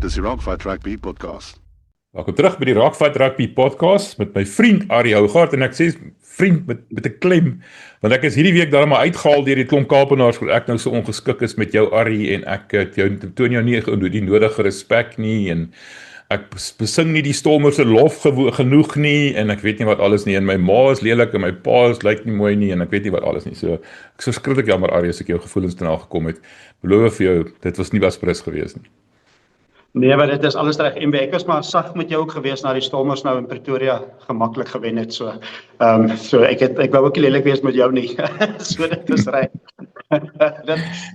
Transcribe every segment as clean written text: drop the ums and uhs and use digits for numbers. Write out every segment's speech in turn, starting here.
is die Rockfight Rugby podcast. Welkom terug by die Rockfight Rugby podcast met my vriend Arie Hougaard en ek sê vriend met 'n klem, want ek is hierdie week daarom maar uitgehaal deur die klomp Kaapenaars waar ek nou so ongeskik is met jou Arie en ek toon jou nie die nodige respek nie en ek besing nie die Stormers se lof genoeg nie en ek weet nie wat alles nie en my ma is lelik en my pa lyk nie mooi nie en ek weet nie wat alles nie. So ek is verskriklik jammer Arie as ek jou gevoelens te na gekom het. Beloof vir jou, dit was nie wasprys gewees nie. Nee, maar dit is alles reg. En ek was maar sag met jou ook gewees na die Stormers nou in Pretoria gemaklik gewen het. So ek wou ook nie lelik wees met jou nie. So dit is reg.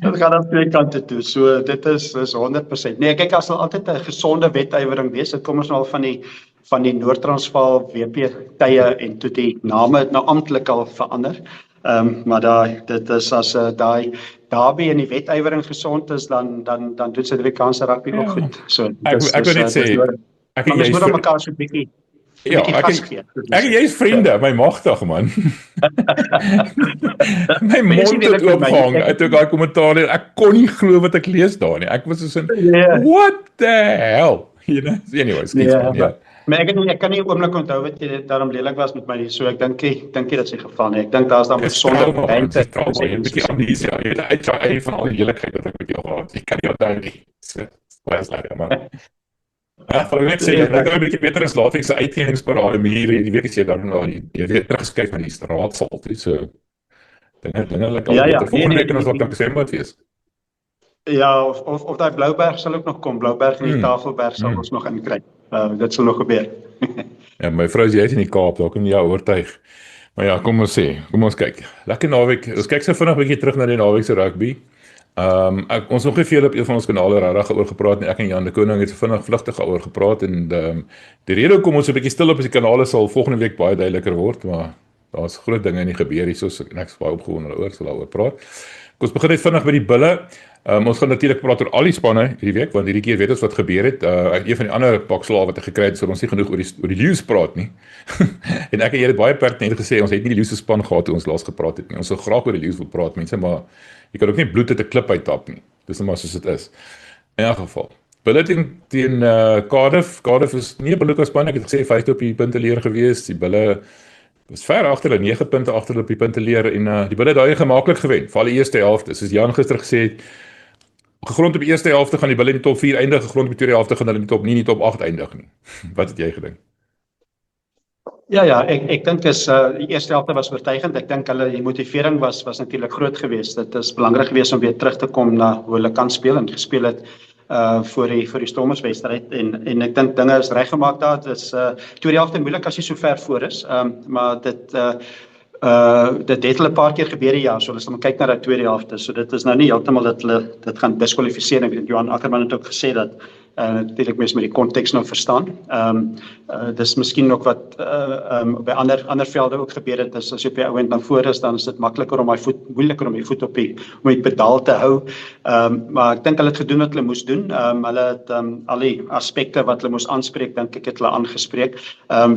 dit gaan aan twee kante toe. So dit is 100%. Nee, kyk, as altyd 'n gesonde wedywering wees. Dit kom ons nou al van die Noord-Transvaal WP tye en toe die name het nou amptelik al verander. Maar dit is as daai derby en die wedywering gesond is, dan doen Suid-Afrikaanse rugby ook goed. So ek wil net sê, ek en jy moet aan mekaar so 'n bietjie jy is vriende, my magtig man. My mond het oopgehang uit daai kommentaar. Ek kon nie glo wat ek lees daar nie. Ek was so in what the hell? You know? Anyways, maar ek kan nie 'n oomblik onthou wat jy daarom lelik was met my nie. So ek dink nie dat sy geval nie. Ek dink daar's dan met sonder ruimte. 'n bietjie amnesia. Jy weet uit van al die lelikheid wat ek met jou gehad. Ek kan nie onthou nie. So was lekker man. Ja, vir net sê, ek dink 'n bietjie beter as laat ek se uitkenningsparade hier die week as jy dan nou jy weet teruggeskyk van die raadsal, so dinge lekker. Ja, volgende week as wat ek sê moet wees. Ja, of daai Blouberg sal ook nog kom. Blouberg en die Tafelberg sal ons nog inkry. Dit sal nog gebeur. Ja, my vrou sê jy is in die Kaap, daar kan jy jou oortuig. Maar ja, kom ons kyk. Lekker naweek. Ons kyk so vinnig 'n bietjie terug na die naweek se rugby. Ons nog nie veel op een van ons kanale regtig oor gepraat nie. Ek en Jan de Koning het so vinnig vlugtig oor gepraat en die rede hoekom ons so 'n bietjie stil op is die kanale sal volgende week baie duideliker word, maar daar's groot dinge in die gebeur hierso en ek's baie opgewonde daaroor, sal daaroor praat. Ons begin net vinnig by die bulle. Ons gaan natuurlik praat oor al die spanne hierdie week, want hierdie keer weet ons wat gebeur het. Een van die ander pak slae wat ek gekry het, so ons nie genoeg oor die Lions praat nie. En ek het dit baie pertinent gesê, ons het nie die Lions se span gehad toe ons laas gepraat het nie. Ons sou graag oor die Lions wil praat, mense, maar jy kan ook nie bloed uit 'n klip uittap nie. Dis net maar soos dit is. In elk geval. Bulle teen Cardiff. Cardiff is nie 'n belukke span, ek het gesê 50 op die punteleer gewees. Die Bulle was ver agter hulle, 9 punte agter op die punteleer en die Bulle daai gemaklik gewen, veral die eerste helfte. Soos Jan gister gesê het, gegrond op die eerste helfte gaan die Bulle in die top 4 eindig, gegrond op die tweede helfte gaan hulle in die top 8 eindig nie. Wat het jy gedink? Ja, ek dink die eerste helfte was oortuigend. Ek dink die motivering was natuurlik groot geweest. Dit is belangrik geweest om weer terug te kom na hoe hulle kan speel en gespeel het vir die Stormers wedstryd en ek dink dinge is reggemaak daar. Dit is tweede helfte moeilik as jy so ver voor is, maar dit het hulle 'n paar keer gebeur die jaar, so hulle sal kyk na die tweede helfte. So dit is nou nie heeltemal dat hulle dit gaan diskwalifiseer. Ek weet Johan Ackerman het ook gesê dat natuurlik mens met die konteks nou verstaan. Dis miskien ook wat by ander velde ook gebeur het, as jy op die ouend na voor is, dan is dit moeiliker om die voet op die pedaal te hou. Maar ek dink hulle het gedoen wat hulle moes doen. Hulle het al die aspekte wat hulle moes aanspreek, dink ek het hulle aangespreek.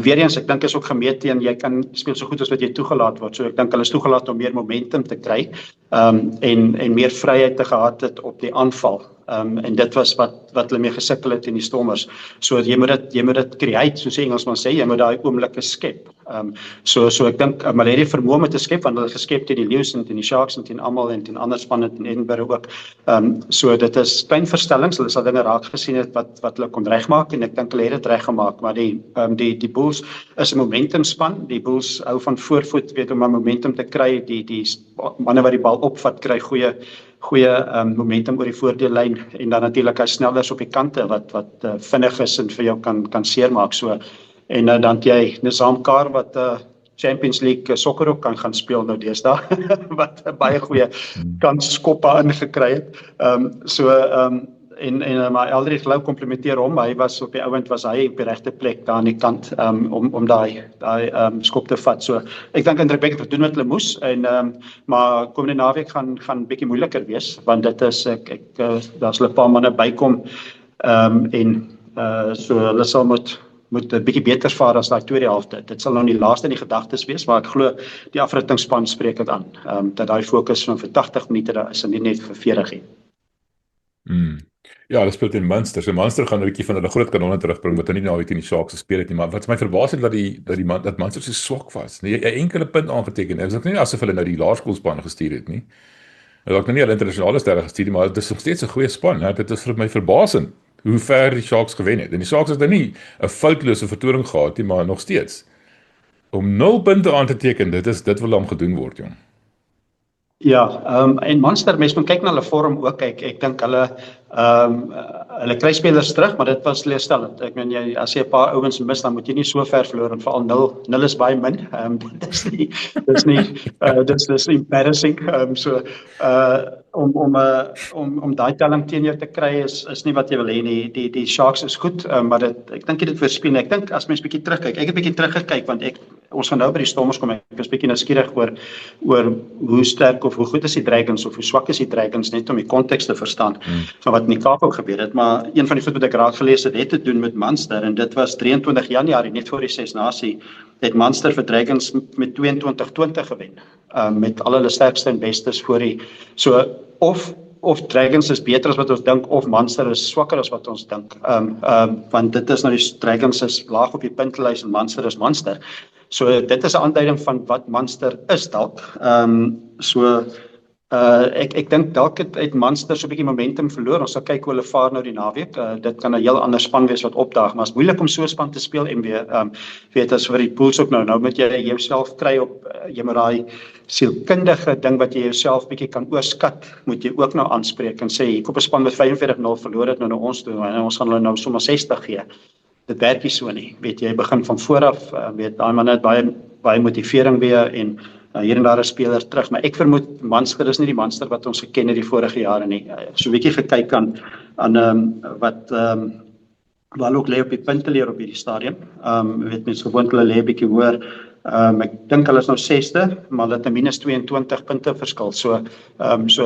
Weer eens, ek dink is ook gemeet teen jy kan speel so goed as wat jy toegelaat word. So ek dink hulle is toegelaat om meer momentum te kry en meer vryheid te gehad het op die aanval. En dit was wat hulle mee gesukkel het in die Stormers. So jy moet dit create, soos die Engelsman sê, jy moet daai oomblikke skep. So ek dink hulle het die vermoë om te skep, want hulle geskep teen die Lions en teen die Sharks en teen almal en teen ander spanne in Edinburgh ook. So dit is klein verstellings, hulle sal dinge raak gesien het wat hulle kon regmaak en ek dink hulle het dit reggemaak, maar die Bulls is 'n momentum span. Die Bulls hou van voorvoet, weet om 'n momentum te kry. Die manne wat die bal opvat kry goeie momentum oor die voordeellyn en dan natuurlik hy snellers op die kante wat vinnig is en vir jou kan seermaak. So en dan jy Nizam Kar wat Champions League sokker ook kan gaan speel nou deesdae wat baie goeie kanskoppe ingekry het. Maar Eldridge Lou komplimenteer hom. Hy was op die ouend op die regte plek daar aan die kant om daai skop te vat. So ek dink indrukwekkend gedoen wat hulle moes maar komende naweek gaan bietjie moeiliker wees want dit is daar's 'n paar manne bykom so hulle sal moet 'n bietjie beter vaar as daai tweede helfte. Dit sal nou die laaste in die gedagtes wees, maar ek glo die afrigtingspan spreek dit aan. Dat daai fokus van vir 80 minute daar is en nie net vir 40 nie. Ja, hulle speel teen Munster. So Munster gaan 'n bietjie van hulle groot kanonne terugbring wat hulle nie naweek teen die Sharks gespeel het nie, maar wat my verbaas het dat Munster so swak was. Nee, 'n enkele punt aangeteken. Dit is ook nie asof hulle nou die laerskoolspan gestuur het nie. Hulle het nog nie hulle internasionale sterre gestuur nie, maar dit is nog steeds 'n goeie span, né? Dit is vir my verbasend hoe ver die Sharks gewen het. En die Sharks het nou nie 'n foutlose vertoning gehad nie, maar nog steeds om 0 punte aan te teken, dit wil dan gedoen word, jong. Ja, en Munster, mens moet kyk na hulle vorm ook. Ek dink hulle kry spelers terug, maar dit was teleurstellend. Ek meen as jy 'n paar ouens mis, dan moet jy nie so ver verloor en veral 0 is baie min. Dis embarrassing. Om daai telling teen jou te kry is nie wat jy wil hê nie. Die Sharks is goed, maar ek dink dit verspeel. Ek dink as mens bietjie terugkyk, ek het bietjie teruggekyk want ons gaan nou by die Stormers kom. Ek is bietjie nuuskierig oor hoe sterk of hoe goed is die Dragons of hoe swak is die Dragons, net om die konteks te verstaan van wat in die Kaap ook gebeur het. Maar een van die goed wat ek raak gelees het te doen met Munster, en dit was 23 Januarie, net voor die 6 Nasie, het Munster vir Dragons met 22-20 gewen. Met al hulle sterkste en bestes voor die of Dragons is beter as wat ons dink, of Munster is swakker as wat ons dink. Want dit is nou die Dragons is laag op die puntelys en Munster is Munster. So dit is 'n aanduiding van wat Munster is dalk. Ek dink dalk het Munster so 'n bietjie momentum verloor. Ons sal kyk hoe hulle vaar nou die naweek. Dit kan 'n heel ander span wees wat opdaag, maar is moeilik om so 'n span te speel en weet as vir die Bulls ook nou moet jy jouself kry op jy moet daai sielkundige ding wat jy jouself bietjie kan oorskat, moet jy ook nou aanspreek en sê ek op 'n span met 45-0 verloor het nou ons toe en ons gaan hulle nou sommer 60 gee. Dit werk nie so nie. Weet jy begin van voor af, weet daai manne het baie motivering weer en hier en daar 'n speler terug, maar ek vermoed Munster is nie die Munster wat ons geken het die vorige jare nie. So 'n bietjie gekyk aan wat wel ook lê op die punte leer op hierdie stadium. Weet mens gewoonlik hulle lê 'n bietjie hoër. Ek dink hulle is nou 6de, maar hulle het 'n minus 22 punte verskil. So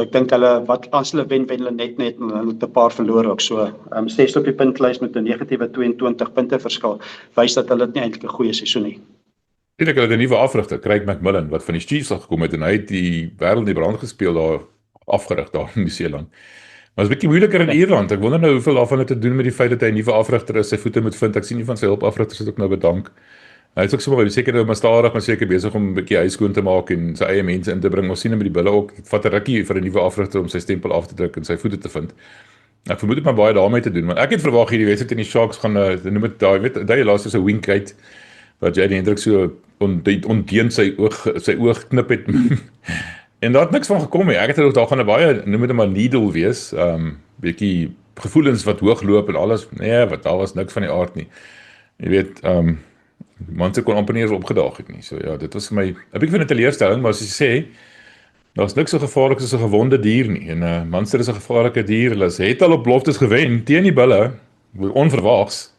ek dink wat as hulle wen hulle net en hulle het 'n paar verloor ook. So 6de op die puntlys met 'n negatiewe 22 punte verskil, wys dat hulle dit nie eintlik 'n goeie seisoen nie. Ek het 'n nuwe afrigter, Craig McMillan, wat van die Chiefs af gekom het en hy het die wêreld in die brand gespeel daar afgerig daar in Nieu-Seeland. Maar is 'n bietjie moeiliker in Ierland. Ek wonder nou hoeveel daarvan het te doen met die feit dat hy 'n nuwe afrigter is, sy voete moet vind. Ek sien nie van sy hulpafrigters het ook nou bedank. Hy is ook sommer seker nou maar stadig, maar seker besig om 'n bietjie huis skoon te maak en sy eie mense in te bring. Ons sien hom met die bulle ook. Dit vat 'n rukkie vir 'n nuwe afrigter om sy stempel af te druk en sy voete te vind. Ek vermoed dit maar baie daarmee te doen, maar ek het verwag hierdie wedstryd in die Sharks gaan noem dit daai laaste so 'n wink uit wat jy die indruk so ondeend sy oog knip het. En daar het niks van gekom nie. Ek het gedoog daar gaan 'n baie noem dit maar needle wees, bietjie gevoelens wat hoog loop en alles. Nee, wat daar was niks van die aard nie. Jy weet, mense kon amper nie eens opgedaag het nie. So ja, dit was vir my 'n bietjie van 'n teleurstelling, maar as jy sê daar's niks so gevaarlik as 'n gewonde dier nie. En Munster is 'n gevaarlike dier. Hulle het al op beloftes gewen teen die bulle, onverwags.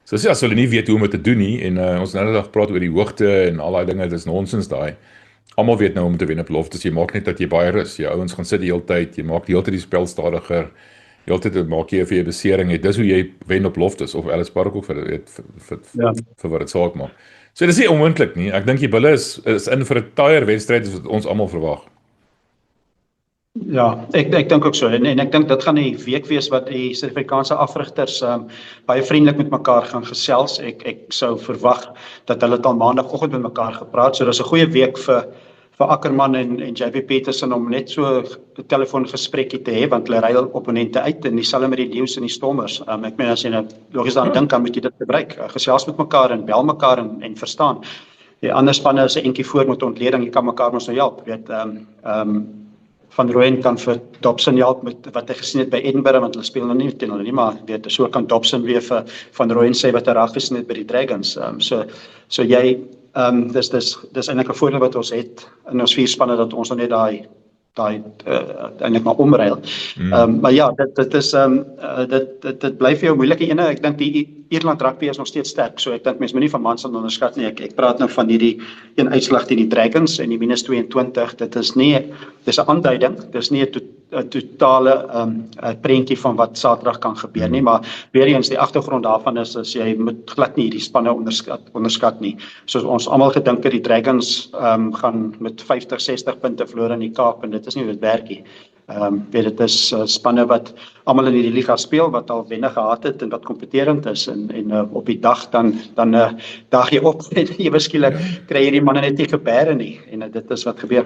So as hulle nie weet hoe om dit te doen nie en ons nou net gepraat oor die hoogte en al daai dinge, dit is nonsens daai. Almal weet nou om te wen op beloftes. Jy maak net dat jy baie rus. Jou ouens gaan sit die hele tyd, jy maak die hele tyd die spel stadiger. Die hele tyd maak jy vir jou besering het. Dis hoe jy wen op beloftes of Ellis Park ook vir wat dit saak maak. So dis nie onmoontlik nie. Ek dink die bulle is in vir 'n taaier wedstryd wat ons almal verwag. Ja, ek dink ook so en ek dink dit gaan 'n week wees wat die Suid-Afrikaanse afrigters baie vriendelik met mekaar gaan gesels. Ek sou verwag dat hulle al maandagooggend met mekaar gepraat. So dis 'n goeie week vir Ackerman en JP Peterson om net so 'n telefoongesprekkie te hê want hulle ry opponente uit en dieselfde met die Leeu's en die Stormers. Ek meen as jy nou logies aan dink, dan moet jy dit gebruik. Gesels met mekaar en bel mekaar en verstaan. Die ander spanne is 'n entjie voor met ontleding, jy kan mekaar mos nou help, weet Van Rooyen kan vir Dobson help met wat hy gesien het by Edinburgh, want hulle speel nou nie teen hulle nie, maar weet, so kan Dobson weer vir Van Rooyen sê wat hy raak gesien het by die Dragons. So jy, dis eintlik 'n voordeel wat ons het in ons 4 spanne, dat ons nou net daai eintlik maar omruil. Maar ja, dit bly vir jou moeilike ene. Ek dink die Ierland rugby is nog steeds sterk, so ek dink mense moenie van Munster onderskat nie. Ek praat nou van hierdie een uitslag teen die Dragons en die minus 22. Dis 'n aanduiding, dis nie 'n totale prentjie van wat Saterdag kan gebeur nie, maar weer eens die agtergrond daarvan is jy moet glad nie hierdie spanne onderskat nie. Soos ons almal gedink het die Dragons gaan met 50-60 punte verloor in die Kaap en dit is nie hoe dit werk nie. Weet dit is spanne wat almal in die liga speel, wat al wenne gehad het en wat kompeterend is en op die dag dan dag jy op en ewe skielik kry hierdie manne net nie gebeure nie en dit is wat gebeur.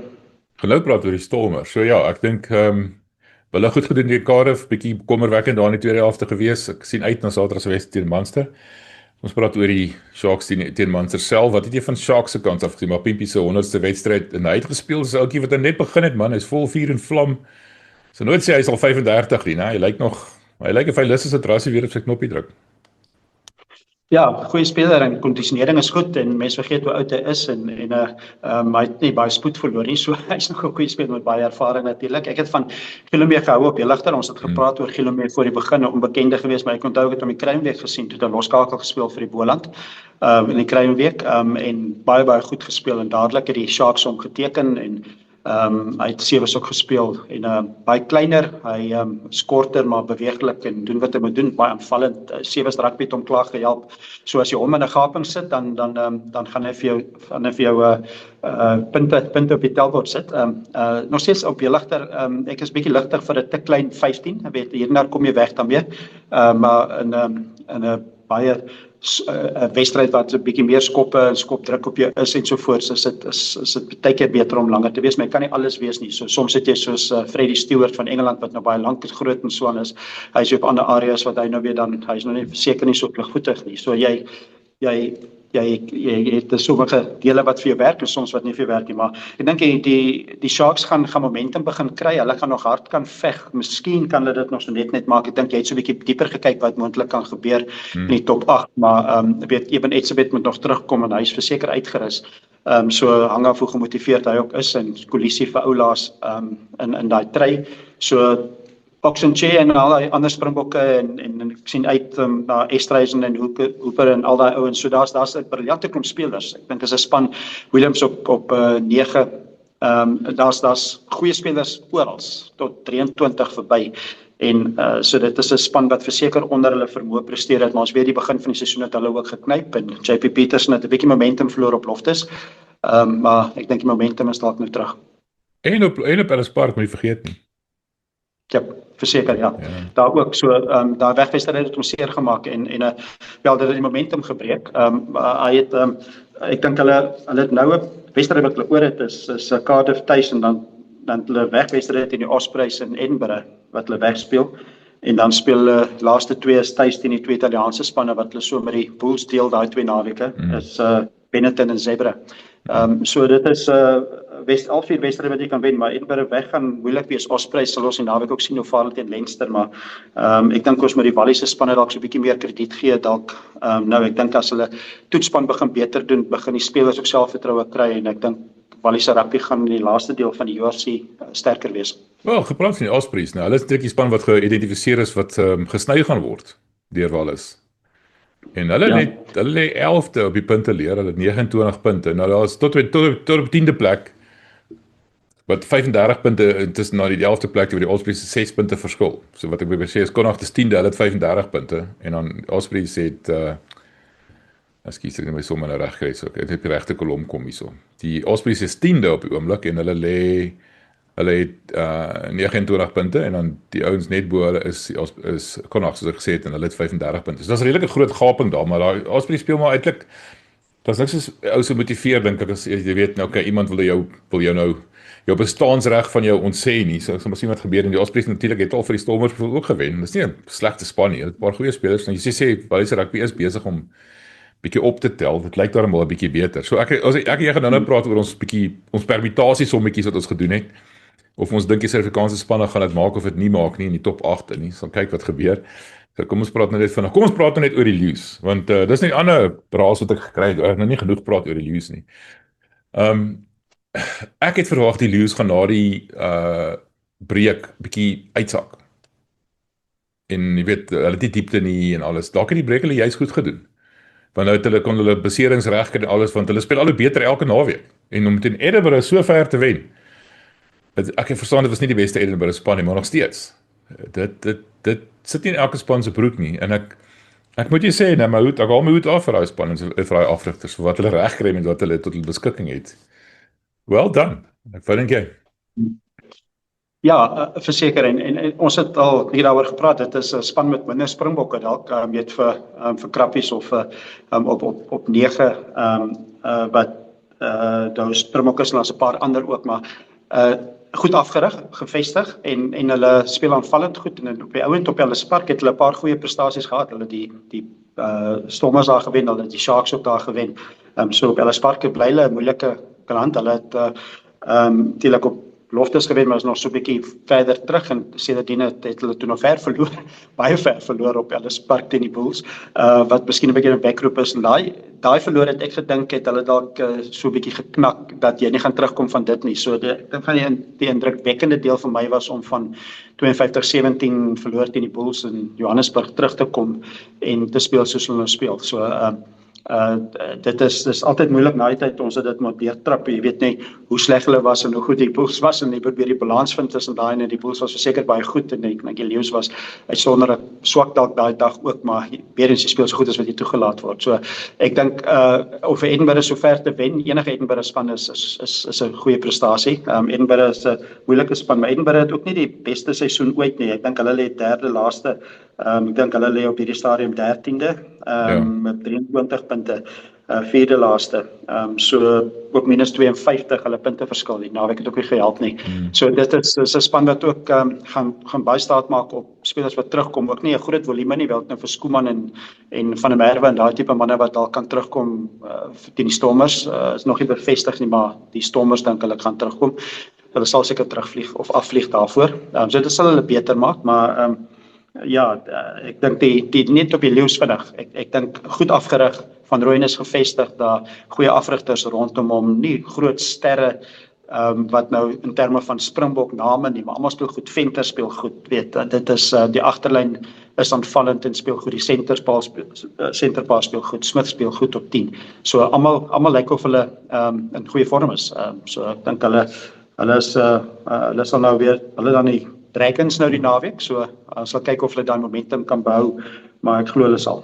Gelou praat oor die Stormers. So ja, ek dink hulle goed gedoen die Cardiff, bietjie kommerwekkend daar in die tweede helfte gewees. Ek sien uit na Saterdag se wedstryd teen Munster. Ons praat oor die Sharks teen Munster self. Wat het jy van Sharks se kant af gesien? Maar Pimpie se 100ste wedstryd en hy het gespeel as 'n ouetjie wat net begin het, man. Hy's vol vuur en vlam. So nooit sê hy's al 35 nie, né? Hy lyk of hy lus is dat Rassie weer op sy knoppie druk. Ja, goeie speler en kondisionering is goed en mense vergeet hoe oud hy is en hy het nie baie spoed verloor nie, so hy's nog 'n goeie speler met baie ervaring natuurlik. Ek het van Gilomee gehou op Jeligter, ons het gepraat oor Gilomee voor die begin, 'n onbekende gewees, maar ek onthou ek het hom die Kruimweek gesien toe hy loskakel gespeel vir die Boland in die Kruimweek en baie goed gespeel en dadelik het die Sharks hom geteken en hy het sewees ook gespeel en baie kleiner, hy is korter maar beweeglik en doen wat hy moet doen, baie aanvallend. Sewees rugby het hom klaar gehelp. So as jy hom in 'n gaping sit, dan gaan hy vir jou punte op die tellbord sit. Nog steeds op Jeligter, ek is bietjie ligter vir 'n te klein 15. Ek weet hierna kom jy weg daarmee. Maar in 'n baie 'n wedstryd wat 'n bietjie meer skoppe en skopdruk op jou is en so voort, is dit baie keer beter om langer te wees, maar jy kan nie alles wees nie. So soms het jy soos Freddie Stewart van Engeland wat nou baie lank is, groot en so aan is. Hy is op ander areas wat hy nou weer dan hy's nou nie seker nie so pligvoetig nie. So jy het sommige dele wat vir jou werk en soms wat nie vir jou werk nie, maar ek dink die Sharks gaan momentum begin kry. Hulle gaan nog hard kan veg. Miskien kan hulle dit nog so net maak. Ek dink jy het so 'n bietjie dieper gekyk wat moontlik kan gebeur in die top 8, maar weet Eben Etzebeth moet nog terugkom en hy is verseker uitgerus. So hang af hoe gemotiveerd hy ook is en kollisie vir oulaas in daai try. So Oxenche en al die ander Springbokke en ek sien uit na Estreisen en Hooper en al daai ouens. So daar's 'n briljante klomp spelers. Ek dink is 'n span Williams op 9. Daar's goeie spelers oral tot 23 verby. En so dit is 'n span wat verseker onder hulle vermoë presteer het, maar ons weet die begin van die seisoen het hulle ook geknyp en JP Peterson het 'n bietjie momentum verloor op Loftus. Maar ek dink die momentum is dalk nou terug. En op Ellis Park moet jy vergeet nie. Ja, verseker ja. Daar ook so daar wegwedstryd het hom seer gemaak en wel dit het die momentum gebreek. Hy het ek dink hulle het nou 'n wedstryd wat hulle oor het is Cardiff tuis en dan hulle wegwedstryd teen die Ospreys in Edinburgh wat hulle wegspeel en dan speel hulle laaste 2 is tuis teen die 2 Italiaanse spanne wat hulle so met die Bulls deel daai 2 naweke is Benetton en Zebra. So dit is al 4 wedstryde wat jy kan wen, maar Edinburgh weg gaan moeilik wees. Ospreys sal ons die naweek ook sien hoe vaar hulle teen Leinster, maar ek dink ons met die Walliese spanne dalk so 'n bietjie meer krediet gee dalk. Nou ek dink as hulle toetsspan begin beter doen, begin die spelers ook selfvertroue kry en ek dink Walliese rugby gaan in die laaste deel van die URC sterker wees. Wel, gepraat van die Ospreys nou, hulle is net die span wat geïdentifiseer is wat gesny gaan word deur Wallis. En hulle lê 11de op die punte leer, hulle het 29 punte. Nou daar is tot op 10de plek wat 35 punte tussen na die 11de plek waar die Ospreys 6 punte verskil. So wat ek wil sê is Connacht is 10de, hulle het 35 punte en dan Ospreys het ekskuus, ek het my sommer nou reg gekry, so ek het die regte kolom kom hierso. Die Ospreys is 10de op die oomblik en hulle het 29 punte en dan die ouens net bo hulle is Connacht soos ek gesê het en hulle het 35 punte. So dis 'n redelike groot gaping daar, maar daai Ospreys speel maar eintlik daar's niks soos ou se motiveer dink ek as jy weet nou okay, iemand wil jou nou jou bestaansreg van jou ontsê nie. So ek sal maar sien wat gebeur en die Ospreys natuurlik het al vir die Stormers ook gewen. Dis nie 'n slegte span nie. Hulle het 'n paar goeie spelers. Nou jy sê Wallis rugby is besig om bietjie op te tel. Dit lyk daarom wel 'n bietjie beter. So ek jy gaan nou praat oor ons permutasiesommetjies wat ons gedoen het. Of ons dink die Suid-Afrikaanse spanne gaan dit maak of dit nie maak nie in die top 8 nie. Sal kyk wat gebeur. So kom ons praat nou net vinnig. Kom ons praat nou net oor die Lions, want dis net 'n ander braas wat ek gekry het. Ek het nou nie genoeg praat oor die Lions nie. Ek het verwag die Lions gaan na die breek bietjie uitsak. En jy weet, hulle het nie diepte nie en alles. Dalk het die breek hulle juist goed gedoen. Want nou kon hulle beserings regkry en alles, want hulle speel al hoe beter elke naweek. En om teen Edinburgh so ver te wen. Ek verstaan dit was nie die beste Edinburgh span nie, maar nog steeds. Dit sit nie in elke span se broek nie. En ek moet jy sê, nou my hoed, ek haal my hoed af vir daai span en vir daai afrigters vir wat hulle regkry met wat hulle tot hulle beskikking het. Well done. Ek dink jy. Ja, verseker en ons het al hier daaroor gepraat. Dit is 'n span met minder Springbokke dalk, weet vir Krappies of op 9 wat daar Springbokke is en daar's 'n paar ander ook, maar goed afgerig, gevestig en hulle speel aanvallend goed en op die ouend op Ellis Park het hulle 'n paar goeie prestasies gehad. Hulle die Stormers daar gewen, hulle het die Sharks ook daar gewen. So op Ellis Park bly hulle 'n moeilike klant. Hulle het natuurlik op Loftus gewen, maar is nog so 'n bietjie verder terug en sedertdien het hulle toe nog verloor, baie ver verloor op Ellis Park teen die Bulls, wat miskien 'n bietjie 'n backroep is en daai verloor het ek gedink het hulle dalk so 'n bietjie geknak dat jy nie gaan terugkom van dit nie. So ek dink van die indrukwekkende deel vir my was om van 52-17 verloor teen die Bulls in Johannesburg terug te kom en te speel soos hulle nou speel. So dit is altyd moeilik na die tyd ons het dit moet deurtrap. Jy weet nie hoe sleg hulle was en hoe goed die Bulls was en jy probeer die balans vind tussen daai en die Bulls was verseker baie goed en ek dink die Lions was uitsonderlik swak dalk daai dag ook, maar weer eens jy speel so goed as wat jy toegelaat word. So ek dink of Edinburgh so ver te wen, enige Edinburgh span is 'n goeie prestasie. Edinburgh is 'n moeilike span, maar Edinburgh het ook nie die beste seisoen ooit nie. Ek dink hulle lê derde laaste. Ek dink hulle lê op hierdie stadium 13de met 23 punte, vierde laaste. So ook minus 52 hulle punte verskil. Die naweek het ook nie gehelp nie. So dit is 'n span wat ook gaan baie staat maak op spelers wat terugkom. Ook nie 'n groot volume nie, wel nou vir Skooman en Van der Merwe en daai tipe manne wat dalk kan terugkom teen die Stormers. Is nog nie bevestig nie, maar die Stormers dink hulle gaan terugkom. Hulle sal seker terugvlieg of afvlieg daarvoor. So dit sal hulle beter maak, maar ja, ek dink die net op die Lions vinnig. Ek dink goed afgerig. Van Rooyen is gevestig, daar goeie afrigters rondom hom, nie groot sterre wat nou in terme van Springbok name nie, maar almal speel goed. Venter speel goed, weet, dit is die agterlyn is aanvallend en speel goed. Die centerpaar speel goed. Smith speel goed op 10. So almal lyk of hulle in goeie vorm is. So ek dink hulle sal nou weer hulle dan die Dragons nou die naweek, so ons sal kyk of hulle daai momentum kan behou, maar ek glo hulle sal.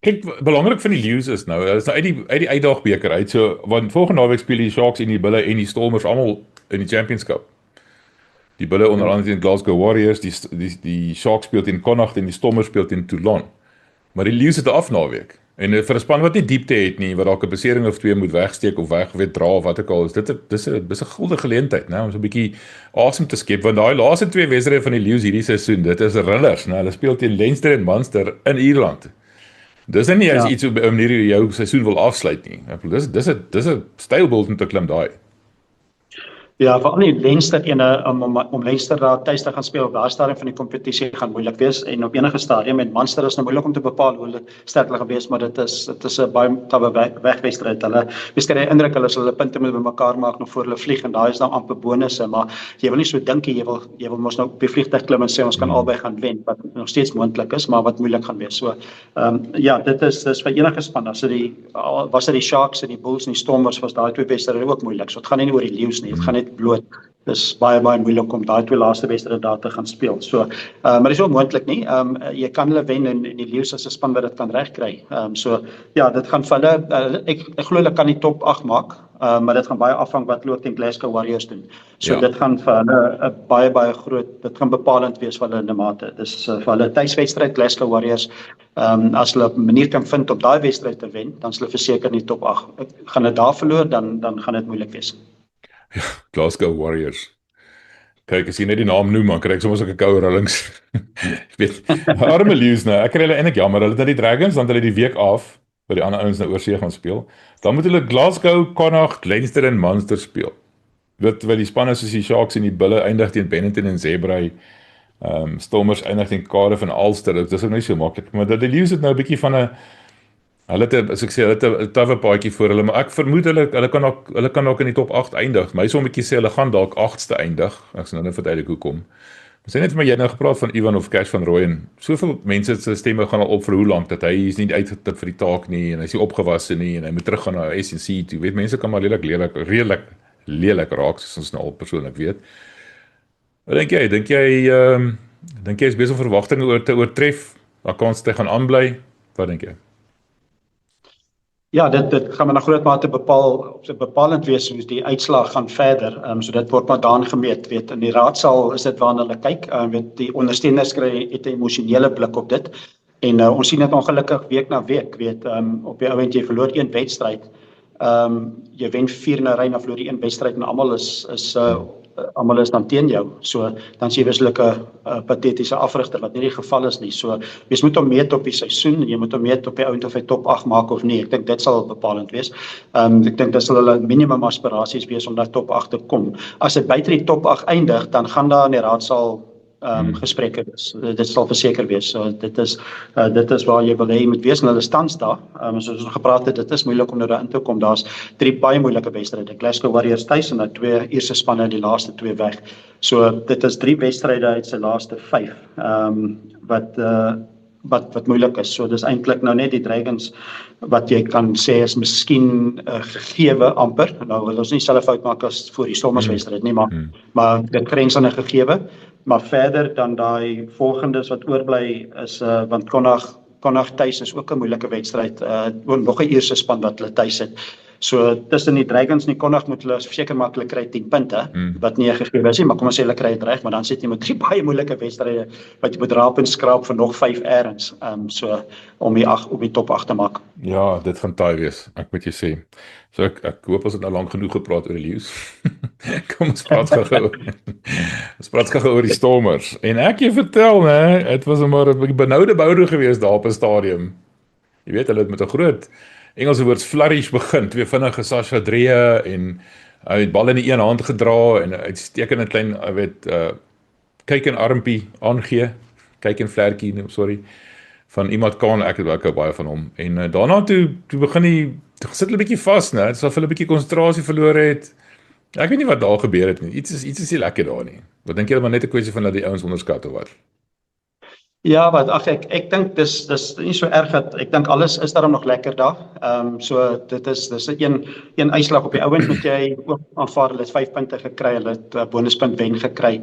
Kyk, belangrik van die Lions is nou, is nou uit die uitdagbeker uit, so, want volgende naweek speel die Sharks en die Bulle en die Stormers almal in die Champions Cup. Die Bulle onder andere teen Glasgow Warriors, die Sharks speel teen Connacht en die Stormers speel teen Toulon. Maar die Lions het 'n afnaweek. En vir 'n span wat nie diepte het nie, wat dalk 'n besering of twee moet wegsteek of wegdra of wat ook al, is dis 'n goeie geleentheid, né, om so 'n bietjie asem te skep, want daai laaste twee wedstryde van die Lions hierdie seisoen, dit is rillers, né? Hulle speel teen Leinster en Munster in Ierland. Dis nie eens iets op 'n manier hoe jy jou seisoen wil afsluit nie. Dis 'n stylbult om te klim daai. Ja, veral die Leinster om Leinster daar tuis te gaan speel op daai stadium van die kompetisie gaan moeilik wees en op enige stadium en Munster is nou moeilik om te bepaal hoe hulle sterk hulle gaan wees, maar dit is 'n baie tawe wegwedstryd. Hulle miskien die indruk hulle sal hulle punte moet bymekaar maak nog voor hulle vlieg en daai is dan amper bonusse, maar jy wil nie so dink jy wil mos nou op die vliegtuig klim en sê ons kan albei gaan wen, wat nog steeds moontlik is, maar wat moeilik gaan wees. So ja, dit is vir enige span, was dit die Sharks en die Bulls en die Stormers was daai twee wedstryde ook moeilik. So dit gaan nie oor die Lions nie, dit gaan net bloot. Dis baie moeilik om daai twee laaste wedstryde daar te gaan speel. So, maar dit is ook moontlik nie. Jy kan hulle wen en die Lions is 'n span wat dit kan regkry. So ja, dit gaan vir hulle ek glo hulle kan die top 8 maak. Maar dit gaan baie afhang wat hulle teen Glasgow Warriors doen. So ja. Dit gaan vir hulle 'n baie groot, dit gaan bepalend wees vir hulle in 'n mate. Dis vir hulle tuiswedstryd Glasgow Warriors. As hulle 'n manier kan vind om daai wedstryd te wen, dan is hulle verseker in die top 8. Gaan hulle daar verloor, dan gaan dit moeilik wees. Ja, Glasgow Warriors. Kyk, as jy net die naam noem, dan kry ek soms ook 'n koue rillings. Ek weet, arme Lions nou, ek kry hulle eintlik jammer, hulle het die Dragons, dan hulle die week af, waar die ander ouens nou oorsee gaan speel. Dan moet hulle Glasgow, Connacht, Leinster en Munster speel. Wat die spanne soos die Sharks en die Bulle eindig teen Benetton en Zeebrugge, Stormers eindig teen Cardiff en Ulster. Dit is ook nie so maklik, maar die Lions het nou 'n bietjie van 'n hulle het, as ek sê, hulle het 'n tawwe paadjie voor hulle, maar ek vermoed hulle kan ook in die top 8 eindig. My so 'n bietjie sê hulle gaan dalk 8ste eindig. Ek sal nou verduidelik hoekom. Sê net vir my, jy het nou gepraat van Ivan of Cash van Rooyen. Soveel mense se stemme gaan al op vir hoe lank dat hy is nie uitgetip vir die taak nie en hy is nie opgewasse nie en hy moet teruggaan na SNC toe. Weet, mense kan maar lelik raak, soos ons nou al persoonlik weet. Wat dink jy? Dink jy is besig om verwagtinge te oortref? Daar kans te gaan aanbly? Wat dink jy? Ja, dit gaan maar na groot mate bepalend wees hoe die uitslag gaan verder. So dit word maar daan gemeet. Weet in die raadsaal is dit waarna hulle kyk. Weet die ondersteuners kry 'n emosionele blik op dit. En ons sien dit ongelukkig week na week. Weet op die ouend jy verloor een wedstryd. Jy wen 4 in 'n ry, dan verloor jy een wedstryd en almal is dan teen jou. So dan sien jy wisselike patetiese afrigter wat nie die geval is nie. So jy moet hom meet op die seisoen en jy moet hom meet op die ouend of hy top 8 maak of nie. Ek dink dit sal bepalend wees. Ek dink dit sal hulle minimum aspirasies wees om na top 8 te kom. As hy buite die top 8 eindig, dan gaan daar in die raadsaal gesprekke wees. Dit sal verseker wees. So dit is waar jy wil hê moet wees en hulle tans daar. Soos ons gepraat het, dit is moeilik om nou daarin te kom. Daar's 3 baie moeilike wedstryde. Glasgow Warriors tuis en dan 2 eerste spanne in die laaste 2 weg. So dit is 3 wedstryde uit sy laaste 5. Wat moeilik is. So dis eintlik nou net die Dragons wat jy kan sê is miskien gegewe amper. Nou wil ons nie selfe fout maak as voor die Stormers wedstryd nie, maar dit grens aan 'n gegewe. Maar verder dan daai volgendes wat oorbly is want Connacht tuis is ook 'n moeilike wedstryd. Nog 'n eerste span wat hulle tuis het. So tussen die Dragons en die Connacht moet hulle seker maklik kry 10 punte wat nie gegee is nie, maar kom ons sê hulle kry dit reg, maar dan sit jy met 3 baie moeilike wedstryde wat jy moet raap en skraap vir nog 5 errands. So om die top 8 te maak. Ja, dit gaan taai wees, ek moet jy sê. So ek hoop ons het nou lank genoeg gepraat oor die Leeu's. Kom ons praat gou oor die Stormers. En ek jy vertel, né, dit was maar 'n benoude boude geweest daar op 'n stadium. Jy weet hulle het met 'n groot Engelse woord flourish begin, 2 vinnige Sasha Dreë en hy het bal in die een hand gedra en 'n uitstekende klein, kyk en armpie aangee, kyk en vlerkie, van iemand kan ek het ook baie van hom. En daarna toe begin hy sit hulle 'n bietjie vas, né? Asof hulle 'n bietjie konsentrasie verloor het. Ek weet nie wat daar gebeur het nie. Iets is nie lekker daar nie. Wat dink julle, maar net 'n kwessie van dat die ouens onderskat of wat? Ja, wat ek dink dis nie so erg dat ek dink alles is daarom nog lekker daar. So dit is 'n uitslag op die ouens moet jy ook aanvaar. Hulle het 5 punte gekry, hulle het 'n bonuspunt wen gekry.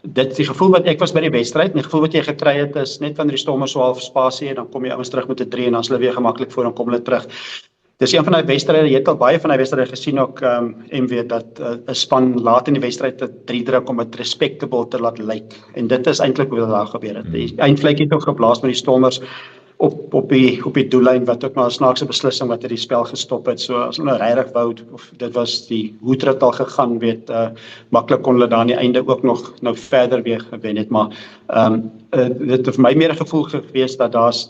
Dit die gevoel wat ek was by die wedstryd, die gevoel wat jy gekry het is net wanneer die Stormers so half spasie en dan kom jy ouens terug met 'n 3 en dan is hulle weer gemaklik voor en kom hulle terug. Dis een van daai wedstryde, jy het al baie van daai wedstryde gesien ook MW dat 'n span laat in die wedstryd 'n 3 druk om dit respectable te laat lyk. En dit is eintlik wat daar gebeur het. Die eindvlekkie het ook geblaas met die Stormers op die doellyn wat ook maar 'n snaakse beslissing wat die spel gestop het. So as hulle regtig wou of dit was die hoe dit al gegaan maklik kon hulle daar aan die einde ook nog nou verder weer gewen het, maar dit het vir my meer 'n gevoel gewees dat daar's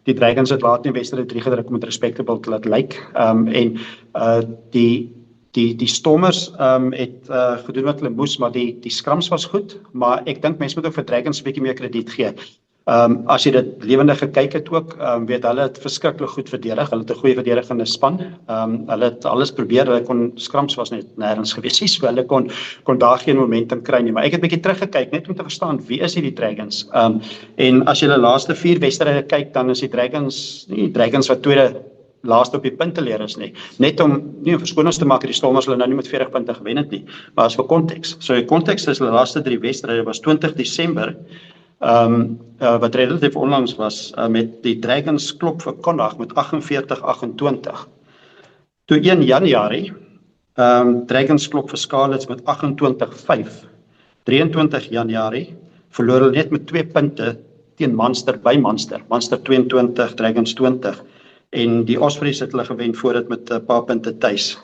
die Dragons het laat in die wedstryd 3 gedruk om dit respectable te laat lyk. En die Stormers het gedoen wat hulle moes, maar die scrums was goed, maar ek dink mense moet ook vir Dragons 'n bietjie meer krediet gee. As jy dit lewendig gekyk het ook, weet hulle het verskriklik goed verdedig. Hulle het 'n goeie verdedigende span. Hulle het alles probeer. Hulle kon scrums was net nêrens gewees nie. So hulle kon daar geen momentum kry nie. Maar ek het 'n bietjie teruggekyk net om te verstaan wie is hierdie Dragons. En as jy die laaste 4 wedstryde kyk, dan is die Dragons nie Dragons wat tweede laaste op die punteleer is nie. Net om nie 'n verskonings te maak dat die Stormers hulle nou nie met 40 punte gewen het nie. Maar as vir konteks. So die konteks is hulle laaste 3 wedstryde was 20 Desember wat relatief onlangs was met die Dragons klop vir Connacht met 48-28. Toe 1 Januarie Dragons klop vir Scarlets met 28-5. 23 Januarie verloor hulle net met 2 punte teen Munster by Munster. Munster 22, Dragons 20. En die Ospreys het hulle gewen voor dit met 'n paar punte tuis.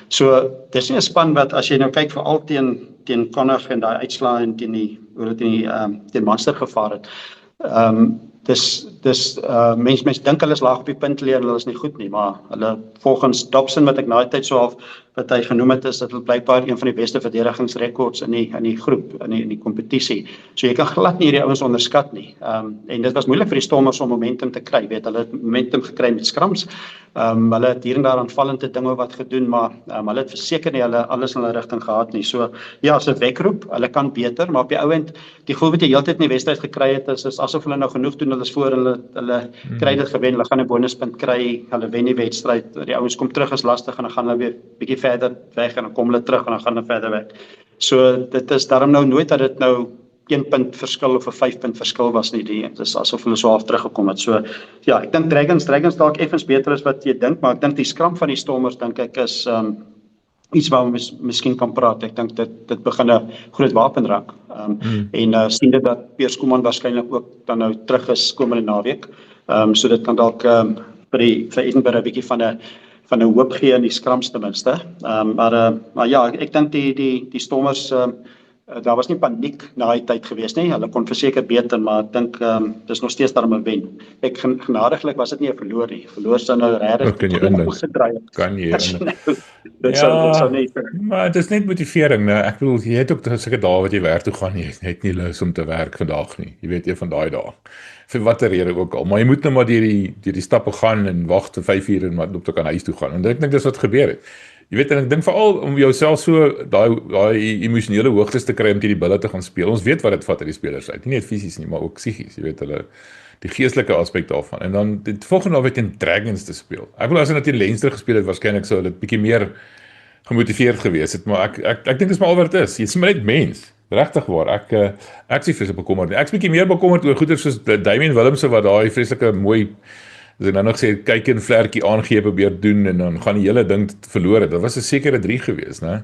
So dis nie 'n span wat as jy nou kyk veral teen Connacht en daai uitslae en teen Munster gevaar het. Mense dink hulle is laag op die punteleer, hulle is nie goed nie, maar hulle volgens Dobson wat ek na die tyd so half wat hy genoem het is dat hulle blykbaar een van die beste verdedigingsrekords in die groep in die kompetisie. So jy kan glad nie hierdie ouens onderskat nie. En dit was moeilik vir die Stormers om momentum te kry. Weet hulle het momentum gekry met scrums. Hulle het hier en daar aanvallende dinge wat gedoen, maar hulle het verseker nie hulle alles in hulle rigting gehad nie. So ja, as 'n wekroep, hulle kan beter, maar op die ou end die gevoel wat jy heeltyd in die wedstryd gekry het is asof hulle nou genoeg doen, hulle is voor hulle kry dit gewen, hulle gaan 'n bonuspunt kry, hulle wen die wedstryd. Die ouens kom terug is lastig en dan gaan hulle weer bietjie verder weg en dan kom hulle terug en dan gaan hulle verder weg. So dit is daarom nou nooit dat dit nou 1 punt verskil of 'n 5 punt verskil was nie. Dis asof hulle so half teruggekom het. So ja, ek dink Dragons dalk effens beter as wat jy dink, maar ek dink die skramp van die Stormers dink ek is iets waar ons miskien kan praat. Ek dink dit begin 'n groot wapen raak. En sien dit dat Piers Koeman waarskynlik ook dan nou terug is komende naweek. So dit kan dalk vir Edinburgh 'n bietjie van 'n hoop gee in die skrams ten minste. Maar ja, ek dink die Stormers daar was nie paniek na die tyd gewees nie. Hulle kon verseker beter, maar ek dink dis nog steeds daarom 'n wen. Ek genadiglik was dit nie 'n verloor nie. Verloor sou nou regtig kan jy dit sou nie. Maar dit is net motivering, né? Ek bedoel jy het ook seker dae wat jy werk toe gaan nie. Jy het nie lus om te werk vandag nie. Jy weet jy van daai dae. Vir watter rede ook al, maar jy moet nou maar deur die stappe gaan en wag tot 5 uur en maar op te kan huis toe gaan. En ek dink dis wat gebeur het. Jy weet en ek dink veral om jouself so daai emosionele hoogtes te kry om teen die bulle te gaan speel. Ons weet wat dit vat uit die spelers uit. Nie net fisies nie, maar ook psigies. Jy weet hulle die geestelike aspek daarvan. En dan die volgende naweek teen Dragons te speel. Ek wil as hulle teen Leinster gespeel het, waarskynlik sou hulle bietjie meer gemotiveerd gewees het, maar ek dink dis maar al wat dit is. Jy is maar net mens. Regtig waar. Ek sê vreeslik bekommerd. Ek's bietjie meer bekommerd oor goeders soos Damian Willemse wat daai vreeslike mooi as ek nou nog sê kyk en vlerkie aangee probeer doen en dan gaan die hele ding verlore. Dit was 'n sekere 3 gewees, né?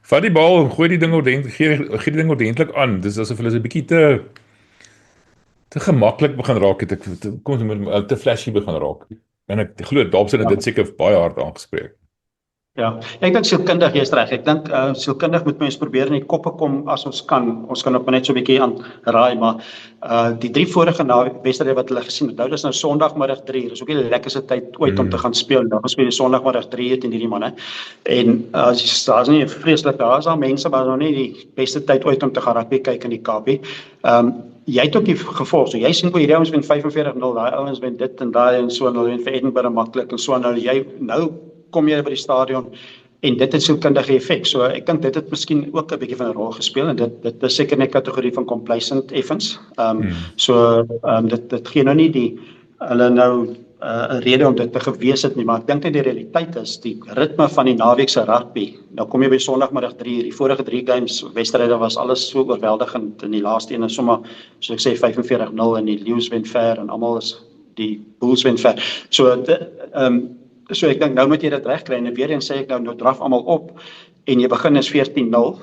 Vat die bal en gooi die ding ordentlik, gee die ding ordentlik aan. Dis asof hulle so 'n bietjie te gemaklik begin raak het. Kom ons moet te flashy begin raak. En ek glo Dobson het dit seker baie hard aangespreek. Ja, ek dink sielkundig jy's reg. Ek dink sielkundig moet mense probeer in die koppe kom as ons kan. Ons kan ook net so 'n bietjie aan raai, maar die 3 vorige wedstryde wat hulle gesien het, dis nou Sondagmiddag 3 uur. Dis ook die lekkerste tyd ooit om te gaan speel. Dan speel jy Sondagmiddag 3 uur teen hierdie manne. En daar's nie vreeslik daar's al mense maar nog nie die beste tyd ooit om te gaan rugby kyk in die Kaapie. Jy het ook die gevolg. So jy sien hoe hierdie ouens wen 45-0, daai ouens wen dit en daai en so en hulle wen vir Edinburgh maklik en so en nou kom jy by die stadion en dit het sielkundige effek. So ek dink dit het miskien ook 'n bietjie van 'n rol gespeel en dit is seker net kategorie van complacent effens. Dit gee nou nie hulle nou 'n rede om dit te gewees het nie, maar ek dink net die realiteit is die ritme van die naweek se rugby. Nou kom jy by Sondagmiddag 3 uur. Die vorige 3 games wedstryde was alles so oorweldigend in die laaste een en sommer soos ek sê 45-0 en die Lions wen ver en almal is die Bulls wen ver. So ek dink nou moet jy dit regkry en weer eens sê ek nou draf almal op en jy begin is 14-0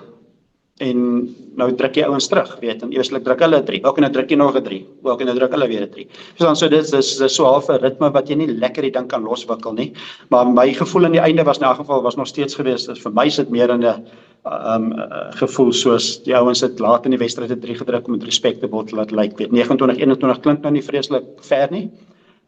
en nou druk jy ouens terug, weet en eerslik druk hulle 3, ook en nou druk jy nog 'n 3, ook en nou druk hulle weer 'n 3. So dit is so half 'n ritme wat jy nie lekker die ding kan loswikkel nie, maar my gevoel in die einde was in elk geval was nog steeds gewees, vir my is dit meer in 'n gevoel soos die ouens het laat in die wedstryd 3 gedruk om met respectable te laat lyk, weet 29-21 klink nou nie vreeslik ver nie.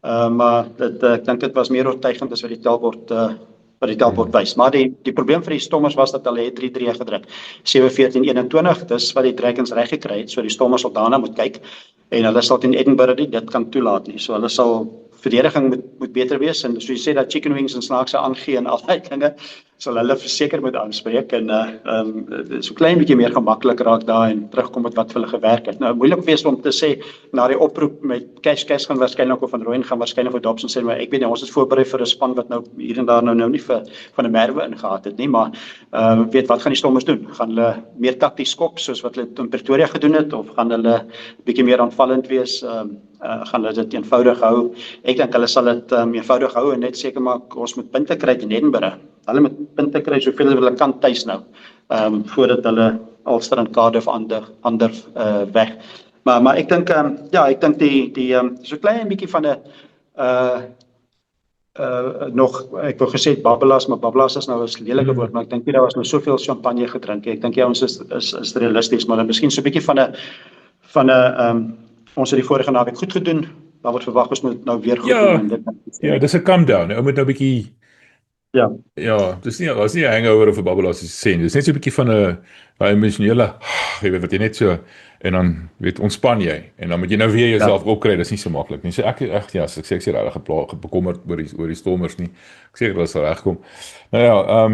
Maar ek dink dit was meer oortuigend as wat die telbord wys. Maar die probleem vir die Stormers was dat hulle het 3-3 gedruk. 7-14-21, dis wat die Dragons reg gekry het. So die Stormers sal daarna moet kyk en hulle sal teen Edinburgh dit kan toelaat nie. So hulle sal verdediging moet beter wees en soos jy sê dat chicken wings en snaakse aangee en al daai dinge sal hulle verseker moet aanspreek en so klein bietjie meer gemaklik raak daar en terugkom met wat vir hulle gewerk het. Nou moeilik wees om te sê na die oproep met Cash gaan waarskynlik of van Rooyen gaan waarskynlik vir Dobson sê maar ek weet nie ons is voorberei vir 'n span wat nou hier en daar nou nie vir van 'n Merwe ingehaat het nie, maar weet wat gaan die Stormers doen? Gaan hulle meer takties skop soos wat hulle in Pretoria gedoen het of gaan hulle bietjie meer aanvallend wees? Gaan hulle dit eenvoudig hou? Ek dink hulle sal dit eenvoudig hou en net seker maak ons moet punte kry in Edinburgh. Hulle moet punte kry soveel as hulle kan tuis nou. Voordat hulle Ulster en Cardiff ander weg. Maar ek dink ek dink die so klein bietjie van 'n nog ek wou gesê babbelas, maar babbelas is nou 'n lelike woord, maar ek dink nie daar was nou soveel champagne gedrink nie. Ek dink ons is realisties, maar dan miskien so 'n bietjie van 'n ons het die vorige naweek goed gedoen. Daar word verwag ons moet nou weer goed doen. Ja, dis 'n calm down. Ou moet nou 'n bietjie Ja, dis nie 'n hangover of 'n babbelas as jy sê. Dis net so 'n bietjie van 'n emosionele, jy weet wat jy net so en dan weet ontspan jy en dan moet jy nou weer jouself opkry. Dis nie so maklik nie. So ek sê regtig bekommerd oor die Stormers nie. Ek sê hulle sal regkom. Nou ja,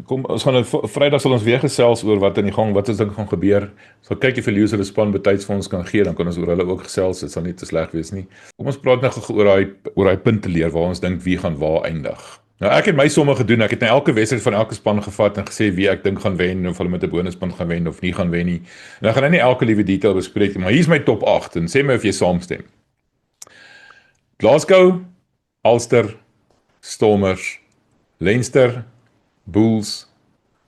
kom ons gaan Vrydag sal ons weer gesels oor wat in die gang, wat is ding gaan gebeur. Ons gaan kyk of die Lions hulle span betyds vir ons kan gee, dan kan ons oor hulle ook gesels. Dit sal nie te sleg wees nie. Kom ons praat nou oor daai punt te leer waar ons dink wie gaan waar eindig. Nou ek het my somme gedoen. Ek het nou elke wedstryd van elke span gevat en gesê wie ek dink gaan wen of hulle met 'n bonuspunt gaan wen of nie gaan wen nie. En dan gaan ek nie elke liewe detail bespreek nie, maar hier is my top 8 en sê my of jy saamstem. Glasgow, Ulster, Stormers, Leinster, Bulls,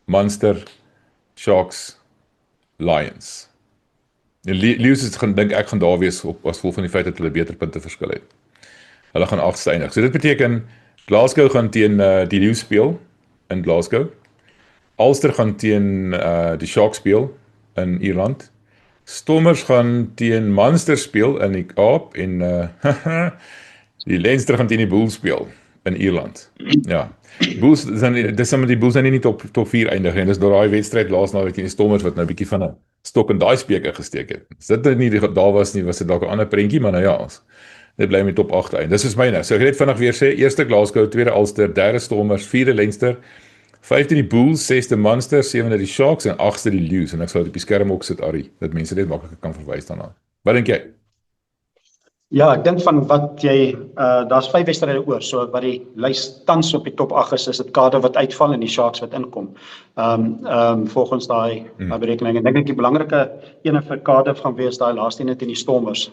Munster, Sharks, Lions. Die Lions is dink ek gaan daar wees op as gevolg van die feit dat hulle beter punte verskil het. Hulle gaan 8ste eindig. So dit beteken Glasgow gaan teen die Lions speel in Glasgow. Ulster gaan teen die Sharks speel in Ierland. Stormers gaan teen Munster speel in die Kaap en die Leinster gaan teen die Bulls speel in Ierland. Ja. Bulls dis sommer die Bulls nie in die top 4 eindig en dis daai wedstryd laas naweek teen die Stormers wat nou 'n bietjie van 'n stok in daai speker gesteek het. As dit nie daar was nie, was dit dalk 'n ander prentjie, maar nou ja, dit bly met top 8 eind. Dis is myne. So ek het net vinnig weer sê, eerste Glasgow, tweede Ulster, derde Stormers, vierde Leinster, vyfde die Bulls, sesde Munster, sewende die Sharks en agste die Lions. En ek sal dit op die skerm ook sit, Ari, dat mense net makliker kan verwys daarna. Wat dink jy? Ja, ek dink van wat jy daar's 5 wedstryde oor, so wat die lys tans op die top 8 is dit Cardiff wat uitval en die Sharks wat inkom. Volgens daai berekeninge. Ek dink die belangrike ene vir Cardiff gaan wees daai laaste ene teen die Stormers.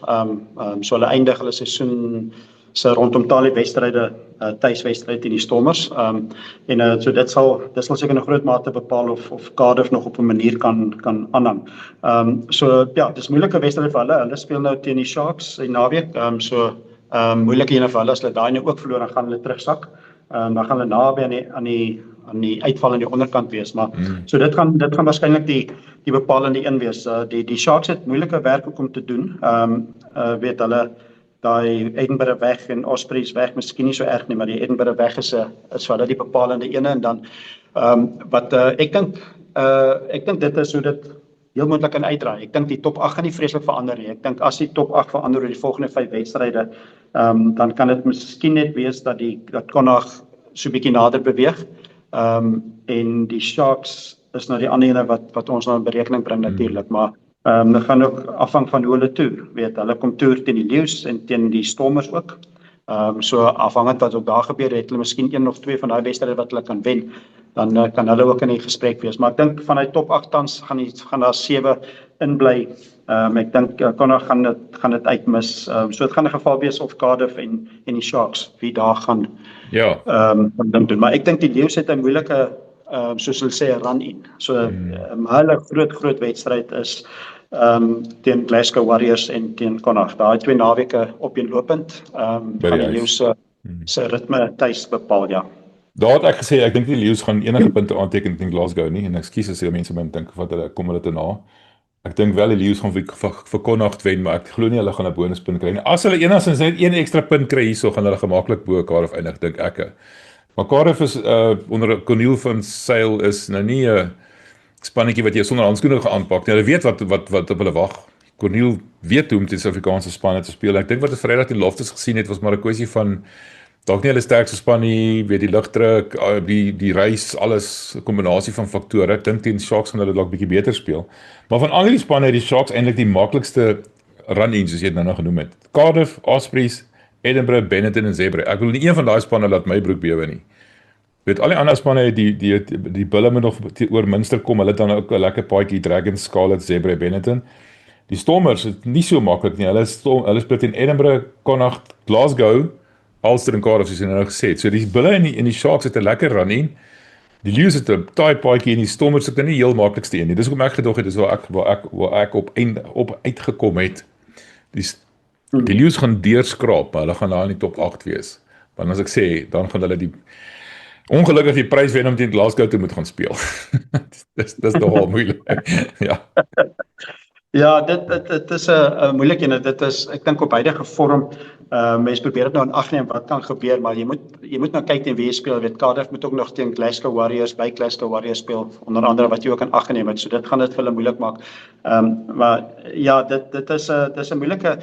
So hulle eindig hulle seisoen se rondom taal die wedstryde tuiswedstryde teen die Stormers. So dit sal seker 'n groot mate bepaal of Cardiff nog op 'n manier kan aanhang. So ja, dis moeilike wedstryd vir hulle. Hulle speel nou teen die Sharks in naweek. Moeilike ene vir hulle as hulle daai nou ook verloor, dan gaan hulle terugsak. Dan gaan hulle naby aan die uitval aan die onderkant wees, maar so dit gaan waarskynlik die bepalende een wees. Die Sharks het moeilike werk om te doen. Weet hulle daai Edinburgh weg en Ospreys weg, miskien nie so erg nie, maar die Edinburgh weg is vir hulle die bepalende ene en dan ek dink dit is hoe dit heel moontlik kan uitdraai. Ek dink die top 8 gaan nie vreeslik verander nie. Ek dink as die top 8 verander oor die volgende 5 wedstryde, dan kan dit miskien net wees dat Connacht so 'n bietjie nader beweeg. En die Sharks is nou die ander ene wat ons nou in berekening bring natuurlik, maar dit gaan ook afhang van hoe hulle toer. Weet, hulle kom toer teen die Lions en teen die Stormers ook. So afhangend wat ook daar gebeur, het hulle miskien 1 of 2 van daai wedstryde wat hulle kan wen. Dan kan hulle ook in die gesprek wees. Maar ek dink van die top 8 tans gaan daar 7 inbly. Ek dink Connacht gaan dit uitmis. So dit gaan 'n geval wees of Cardiff en die Sharks wie daar gaan doen. Maar ek dink die Lions het 'n moeilike soos hulle sê 'n run in. So hulle groot wedstryd is teen Glasgow Warriors en teen Connacht. Daai 2 naweke opeenlopend gaan die Lions se ritme tuis bepaal, ja. Daar het ek gesê ek dink die Lions gaan enige punte aanteken teen Glasgow nie en ekskuus as mense my dink wat hulle kom hulle te na. Ek dink wel die Lions gaan vir Connacht wen, maar ek glo nie hulle gaan 'n bonuspunt kry nie. As hulle enigstens net 1 ekstra punt kry hierso, gaan hulle gemaklik bo Cardiff eindig, dink ek. Maar Cardiff is onder Corneel van Sail is nou nie 'n spannetjie wat jy sonder handskoene gaan aanpak nie. Hulle weet wat op hulle wag. Corneel weet hoe om teen Suid-Afrikaanse spanne te speel. Ek dink wat ons Vrydag teen Loftus gesien het was maar 'n kwessie van dalk nie hulle sterkste span nie, weet die lugdruk, die reis, alles 'n kombinasie van faktore. Ek dink teen Sharks gaan hulle dalk bietjie beter speel. Maar van al die spanne het die Sharks eintlik die maklikste run-in soos jy dit nou genoem het. Cardiff, Ospreys, Edinburgh, Benetton en Zebre. Ek wil nie een van daai spanne laat my broek bewe nie. Weet al die ander spanne die bulle moet nog oor Munster kom. Hulle het dan ook 'n lekker paadjie Dragons, Scarlets, Zebre, Benetton. Die Stormers is nie so maklik nie. Hulle speel teen Edinburgh, Connacht, Glasgow, Ulster en Cardiff soos jy nou gesê het. So die bulle en die Sharks het 'n lekker run in. Die Lions het 'n taai paadjie en die Stormers het nie heel maklikste een nie. Dis hoekom ek gedog het dis waar ek op uitgekom het. Die Lions gaan deurskraap, maar hulle gaan daar in die top 8 wees. Want as ek sê, dan gaan hulle ongelukkig die prys wen om teen Glasgow te moet gaan speel. dis nogal moeilik. Ja. Ja, dit is 'n moeilike een. Dit is ek dink op huidige vorm mense probeer dit nou in ag neem wat kan gebeur, maar jy moet nou kyk teen wie jy speel. Weet Cardiff moet ook nog teen Glasgow Warriors by Glasgow Warriors speel, onder andere wat jy ook in ag geneem het. So dit gaan dit vir hulle moeilik maak. Maar ja, dit is 'n moeilike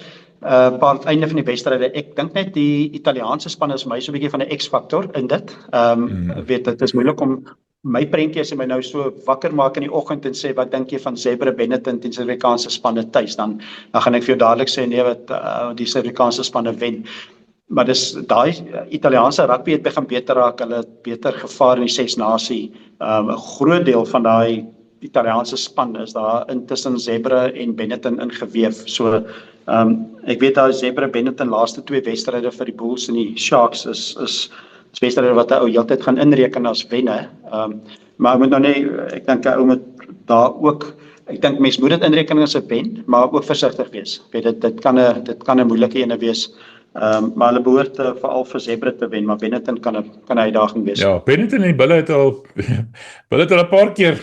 paar einde van die wedstryde. Ek dink net die Italiaanse span is vir my so 'n bietjie van 'n X-faktor in dit. Weet dit is moeilik om my prentjie as jy my nou so wakker maak in die oggend en sê wat dink jy van Zebre, Benetton teen Suid-Afrikaanse spanne tuis, dan gaan ek vir jou dadelik sê nee, wat die Suid-Afrikaanse spanne wen. maar dis daai Italiaanse rugby het begin beter raak, hulle het beter gevaar in die Ses Nasie. 'n Groot deel van daai Italiaanse span is daar intussen Zebre en Benetton ingeweef. So ek weet daar Zebre Benetton laaste 2 wedstryde vir die Bulls en die Sharks is wedstryde wat 'n ou heeltyd gaan inreken as wenne. Maar ou moet nou net ek dink 'n ou moet daar ook ek dink mense moet dit inreken as 'n wen, maar ook versigtig wees. Ek weet dit kan 'n moeilike ene wees. Maar hulle behoort veral vir Zebre te wen, maar Benetton kan 'n uitdaging wees. Ja, Benetton en Bulle het al 'n paar keer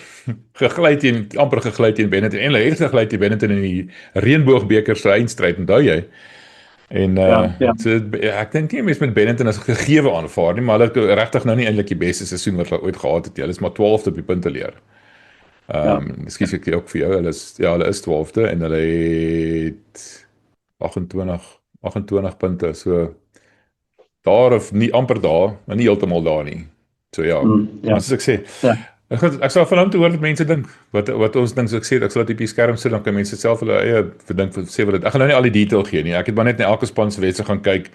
amper gegly teen Benetton en hulle het gegly teen Benetton in die Reënboogbeker se eindstryd, onthou jy? En so, ek dink nie mense met Benetton as gegewe aanvaar nie, maar hulle het regtig nou nie eintlik die beste seisoen wat hulle ooit gehad het nie. Hulle is maar 12de op die punteteler. Ekskuus ek ook vir jou, hulle is 12de en hulle het 28 punte, so daar of nie amper daar, maar nie heeltemal daar nie. So soos ek sê, ek sal van hom te hoor wat mense dink, wat ons dink, so ek sê, ek sal dit op die skerm sit, dan kan mense self hulle eie verdink, sê wat dit, ek gaan nou nie al die detail gee nie, ek het maar net na elke span se wedstryd gaan kyk,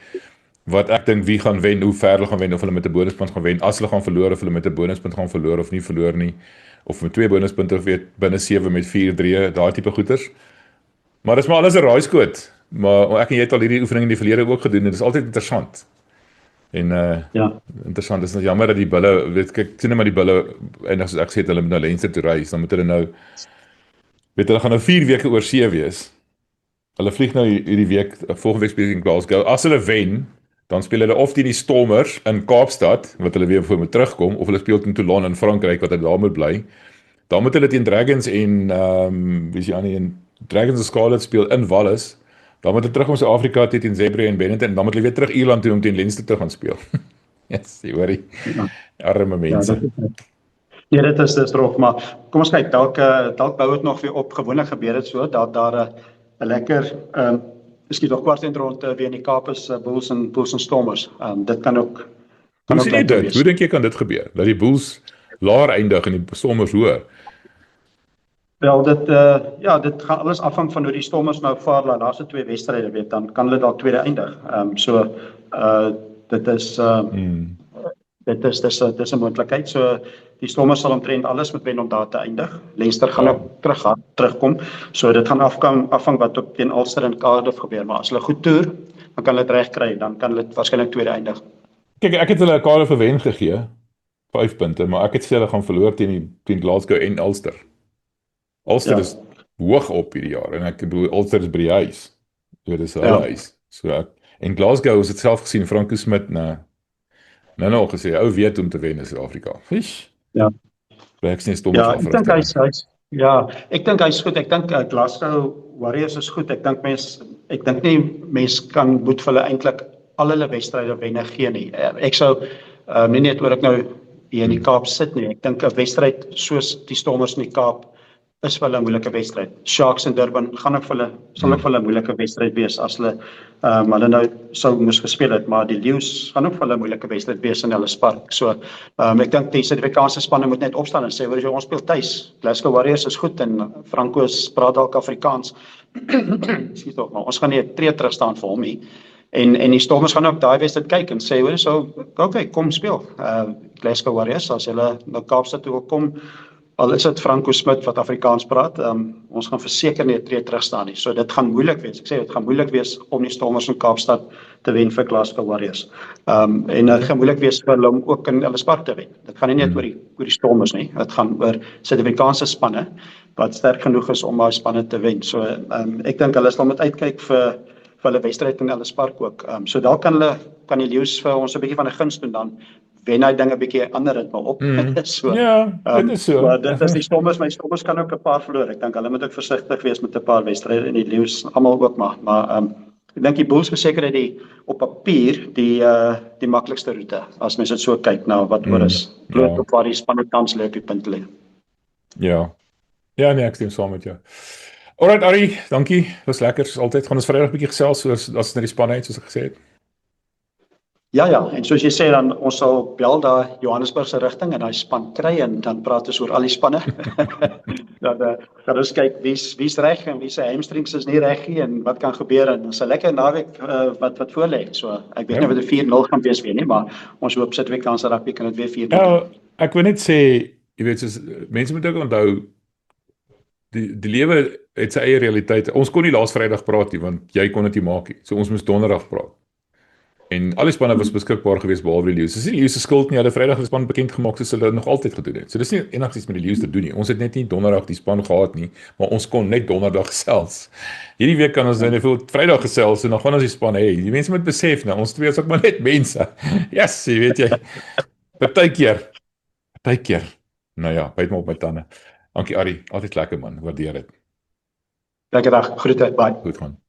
wat ek dink wie gaan wen, hoe ver hulle gaan wen, of hulle met 'n bonuspunt gaan wen, as hulle gaan verloor, of hulle met 'n bonuspunt gaan verloor, of nie verloor nie, of met 2 bonuspunte, of weet, binne 7 met 4-3, daai tipe goeters. Maar dis maar alles 'n raaiskoot. Maar ek en jy het al hierdie oefening in die verlede ook gedoen, dit is altyd interessant. En interessant, is net jammer dat die Bulle, weet kyk, sien maar die Bulle, en as ek sê hulle moet nou Leinster toe reis, dan moet hulle nou, weet hulle gaan nou 4 weke oor see wees. Hulle vlieg nou hierdie week, volgende week speel in Glasgow. As hulle wen, dan speel hulle of teen die Stormers in Kaapstad, wat hulle weer voor moet terugkom, of hulle speel teen Toulon in Frankryk, wat hulle daar moet bly. Dan moet hulle teen Dragons en wie is die ander een? Dragons en Scarlets speel in Wallis. Dan moet hulle terug om Suid-Afrika teen Zebre en Benetton, en dan moet hulle weer terug Ierland toe om teen Leinster te gaan speel. Yes, jy hoorie. Arme mense. Ja, dit is rof, maar kom ons kyk, dalk bou dit nog weer op. Gewoonlik gebeur dit so, dat daar 'n lekker, miskien nog kwartend rond weer in die Kaap is, Bulls en Stormers. Dit kan ook Hoe sien jy dit? Hoe dink jy kan dit gebeur? Dat die Bulls laer eindig en die Stormers hoër? Wel, dit gaan alles afhang van hoe die Stormers nou vaar, die laaste 2 wedstryde, weet, dan kan hulle dalk tweede eindig. Dit is 'n moontlikheid. So die Stormers sal omtrent alles moet wen om daar te eindig. Leinster gaan ook terugkom. So dit gaan afhang wat op teen Ulster en Cardiff gebeur, maar as hulle goed toer, dan kan hulle dit reg kry, dan kan hulle waarskynlik tweede eindig. Kyk, ek het hulle Cardiff 'n wen gegee, 5 punte, maar ek het sê hulle gaan verloor teen Glasgow en Ulster. Ulster is hoog op hierdie jaar, en ek bedoel, Ulster is by die huis. So, dis hulle huis. So, en Glasgow is dit self gesien, Franco Smit, nou gesê, ou weet om te wen in Suid-Afrika. Fish. Ja. Ek dink hy's goed. Ek dink Glasgow Warriors is goed. Ek dink nie mense kan moet vir hulle eintlik al hulle wedstryde wenne gee nie. Ek sou nie net oor ek nou hier in die Kaap sit nie. Ek dink 'n wedstryd soos die Stormers in die Kaap is vir hulle 'n moeilike wedstryd. Sharks in Durban sal ook vir hulle 'n moeilike wedstryd wees as hulle nou sou moes gespeel het, maar die Lions gaan ook vir hulle 'n moeilike wedstryd wees in Ellis Park. So ek dink die Suid-Afrikaanse spanne moet net opstaan en sê, hoor jy, ons speel tuis. Glasgow Warriors is goed en Franco praat dalk Afrikaans. Skus tog, maar ons gaan nie 'n tree terug staan vir hom nie. En die Stormers gaan ook daai wedstryd kyk en sê, hoor, so okay, kom speel. Glasgow Warriors, as hulle na Kaapstad toe wil kom, al is dit Franco Smit wat Afrikaans praat, ons gaan verseker nie 'n tree terug staan nie. So dit gaan moeilik wees. Ek sê dit gaan moeilik wees om die Stormers in Kaapstad te wen vir Glasgow Warriors. En dit gaan moeilik wees vir hulle om ook in Ellis Park te wen. Dit gaan nie net oor die Stormers nie. Dit gaan oor Suid-Afrikaanse spanne wat sterk genoeg is om daai spanne te wen. So ek dink hulle sal moet uitkyk vir hulle wedstryd in Ellis Park ook. So dalk kan die Lions vir ons 'n bietjie van 'n guns doen, dan wen hy dinge 'n bietjie ander ritme op. So, dit is so. Maar dit is die Stormers, my Stormers kan ook 'n paar verloor. Ek dink hulle moet ook versigtig wees met 'n paar wedstryde en die Lions almal ook maar ek dink die Bulls verseker het op papier die maklikste roete as mens dit so kyk na wat oor is. Bloot op waar die spanne tans lê op die punt lê. Ja, nee, ek stem saam met jou. Alright, Ari, dankie. Was lekker soos altyd. Gaan ons Vrydag 'n bietjie gesels soos as na die span uit, soos ek gesê het. Ja, en soos jy sê dan ons sal bel daar Johannesburg se rigting en daai span kry en dan praat ons oor al die spanne. Dan gaan ons kyk wie's reg en wie se hamstrings is nie reg nie en wat kan gebeur en ons 'n lekker naweek wat voor lê. So ek weet nie of dit 4-0 gaan wees weer nie, maar ons hoop Suid-Afrikaanse rugby kan dit weer 4-0. Ja, ek wil net sê, jy weet, soos mense moet ook onthou die lewe het sy eie realiteit. Ons kon nie laas Vrydag praat nie want jy kon dit nie maak nie. So ons moes Donderdag praat. En al die spanne was beskikbaar geweest behalwe die Leeu's. Dis nie die Leeu's se skuld nie. Hulle Vrydag die span bekend gemaak soos hulle nog altyd gedoen het. So dis nie enigiets met die Leeu's te doen nie. Ons het net nie Donderdag die span gehad nie, maar ons kon net Donderdag gesels. Hierdie week kan ons nou net Vrydag gesels en dan gaan ons die span hê. Die mense moet besef nou, ons twee is ook maar net mense. Yes, jy weet jy. Partykeer. Nou ja, byt maar op my tande. Dankie Arie, altyd lekker man, waardeer dit. Lekker dag, groete, bye. Goed gaan.